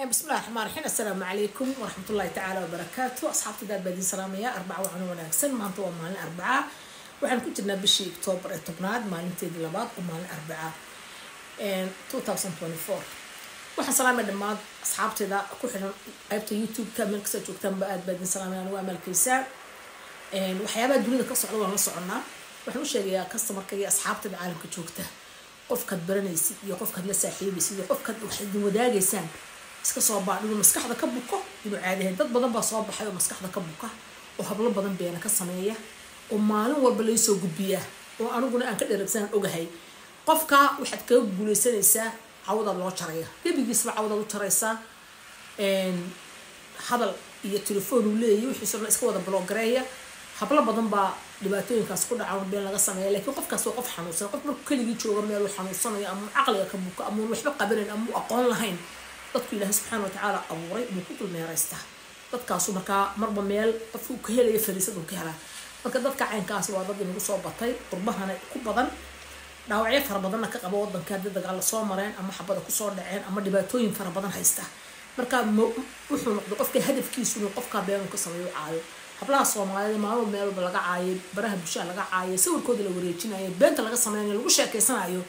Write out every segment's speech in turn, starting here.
بسم الله الرحمن الرحيم. السلام عليكم ورحمة الله تعالى وبركاته. أصحابتي دار بدين سلامية 4 وعنا وناكسن ما أنتوا مالين 4 وحن كنت بشي أكتوبر التقناد مالين تيد لبعض ومالين 4 2024 وحن سلامة دماد أصحابتي دا كوحنا قيبت يوتيوب كامل كسر وكتم بقى بدين سلامية أنا وأمل كيسا وحيابا الدنيا كسر ولا نصعنا وحنا وش يا كاستمر كي أصحابتي بعالم كتشوكته قف كد برنيسي يقف كد لساحيبي سيدي قف كد وحد وداقي سام iska soo baadhigo maskaxda ka buko inuu caadi yahay dad badan baa soo baxay oo maskaxda ka buka oo hablo badan beena ka sameeya oo maalin walba la soo gudbiya oo aniguna aan ka dheregsan ogahay qofka waxaad ka guuleysanaysaa cawda loo jaraya gabigiisba cawda u jaraysa hadal iyo telefoon uu leeyahay wixii soo iska wada bloggareeya hablo badan baa dhibaatooyinkaas ku dhacay been laga sameeyo laakiin qofkaas waa qof xanuunsan qof markuu keligii joogo meel uu xanuunsanayo ama aqliga ka buka ama waxba qabarin ama aqoon lahayn dadku ilaahay subxaanahu wa ta'aala abuuray buu ku dulmeeraysta dadkaasu markaa marba meel qofku ka helaya fariisad uu ka helaa marka dadka caynkaas waa dad inagu soo batay qurbahana ku badan dhaawacyo fara badanna ka qabo wadanka dad dagaal la soo mareen ama xabada ku soo dhaceen ama dhibaatooyin fara badan haysta marka wuxuu noqdo qofka hadafkiisu inuu qofka been ka sameeyo caayo hablaha Soomaaliyeed maalmo meel walba laga caayay baraha bulshada laga caayay sawirkooda la wareejinayo beenta laga sameeyo lagu sheekeysanayo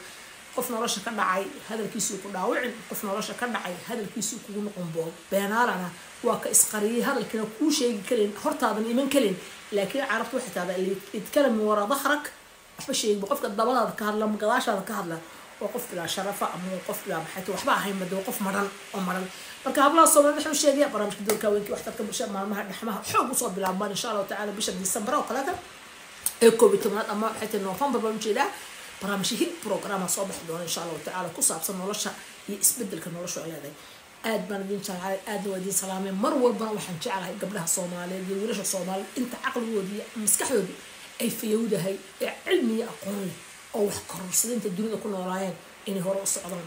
qof nolosha ka dhacay hadalkiisu ku dhaawacin qof nolosha ka dhacay hadalkiisu kugu noqon boob beenaalana waa ka isqariyay hadalkina ku sheegi karin hortaadan iman karin laakiin carabtu waxay tahay idkalam wara dhahrak waxba sheegi qofka dabadaada ka hadla magadaashaada ka hadla oo qof ila sharafa ama qof ila baxay waxba ahayn mado qof maran oo maran marka hablaha Soomaaliyeed wuxuu sheegay barnaamijka doorka weynki wax tarka bulshada maalmaha dhaxmaha xoog u soo bilaabmaan insha Allah ta'ala bisha December oo kale ee COVID-19 ama xitaa November baan jeedaa برامج هيد برنامج صباح دون إن شاء الله تعالى كوسع بصنا نلشة يسبدل كنلشة على ذي آد بندين شغال آد ودي سلامة مرور برا وحن شغال هاي قبلها الصومالي دي ولش الصومال أنت عقل ودي مسكح ودي أي في يوده هاي علمي أقول أو حكر صدق أنت الدنيا كنا رايان إني هو رأس عظام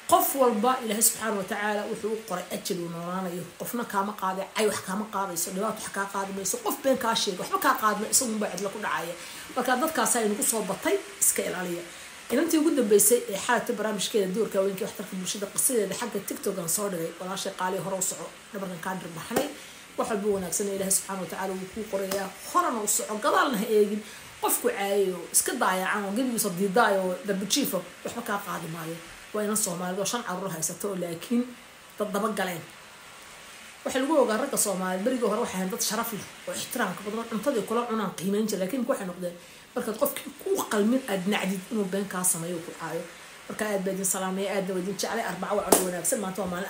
قف والباء إله سبحانه وتعالى وحقوق قرأ أجل ونورانا قفنا كام قاضي أي كام قاضي سلوات حكا قاضي ما يسوق قف بين كاشير وحكا قاضي ما يسوق بعد لكل عاية فكذا كاسين نقص بطي سكيل عليه إن أنت وجود بيسي حالة برامج كده دور كوين كي واحترك بالشدة قصيرة اللي حق التيك توك نصور لي ولا شيء قالي هروس نبغى نكادر بحني وحبونا كسنة إله سبحانه وتعالى وحقوق قرية خرنا وصعد قضالنا هيجين قفكوا عايو سكت ضايع عنه قبل يصدي ضايع دبتشيفه وحكا قاضي ماله وين الصومال وشان عروها يستوى لكن تضبط قلين وحلوه وقررك الصومال بريقه هروح هندت شرف له واحترامك بدون انتظر كل عنا قيمين لكن كوح نقدر بركة قفك كوقل من أدنى عديد إنه بين كاسة ما يوقع عايو بركة بدين سلامية ودين شعلي 4 وعلى ونفس ما توه مال